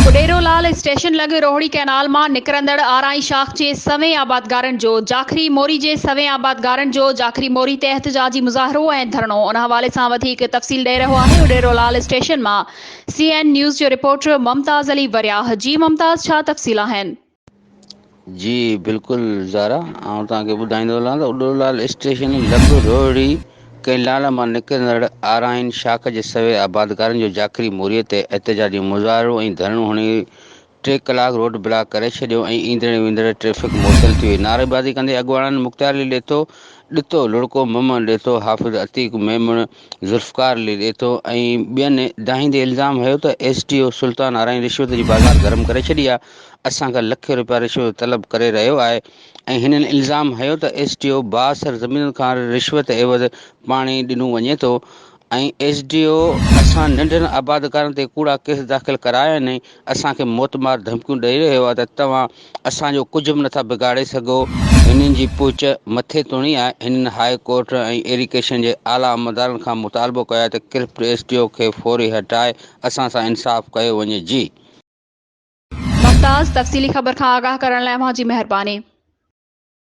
Uderolal station लॻ Rohri canal मां निकिरंदड़ आराई शाख जे सवें आबादगारनि जो जाखरी मोरी जे सवें आबादगारनि जो जाखरी मोरी ते एहतजाजी मुज़ाहिरो ऐं धरणो। उन हवाले सां वधीक तफ़सील ॾेई रहियो आहे उडेरोलाल स्टेशन मां CN न्यूज़ जो रिपोर्टर मुमताज़ अली वरियाह। जी मुमताज़, छा तफ़सील आहिनि? जी बिल्कुलु ज़ारा, आउं तव्हांखे ॿुधाईंदो हलां त उडेरोलाल स्टेशन लॻ रोहड़ी कैनाल मां निकिरंदड़ आराइन शाख जे सवे आबादकारनि जो जाखरी मोरीअ ते एहतजाजी मुज़ाहिरो ऐं धरणो हणी 3 कलाक रोड ब्लॉक करे छॾियो ऐं ईंदड़ वेंदड़ ट्रैफ़िक मुअतल थी वई। नारेबाज़ी कंदे अॻुवाणनि मुख़्तियार अली ॾितो लुड़को मोहम्मद ॾितो हाफ़िज़ अतीक मेमण ज़ुल्फ़कार अली ॾितो ऐं ॿियनि दाहींदे इल्ज़ाम हयो त SDO सुल्तान आराइन रिश्वत जी बाज़ार गरम करे छॾी आहे, असांखां लख रुपया रिश्वत तलब करे रहियो आहे ऐं हिननि इल्ज़ाम हयो त SDO बासर ज़मीन खां रिश्वत एवज़ पाणी ॾिनो वञे थो ऐं SDO असां नंढनि आबादकारनि ते कूड़ा केस दाख़िल कराया आहिनि, असांखे मोतमार धमकियूं ॾेई रहियो आहे त तव्हां असांजो कुझु बि नथा बिगाड़े सघो। हिननि जी पूछ मथे तुणी आहे। हिननि हाई कोर्ट ऐं एजुकेशन जे आला अमलदारनि खां मुतालबो कयो आहे त क्रिप्ट SDO खे फौरी हटाए असां सां इंसाफ़ कयो वञे। जी मुमताज़, तफ़सीली ख़बर खां आगाह करण लाइ अव्हां जी महिरबानी।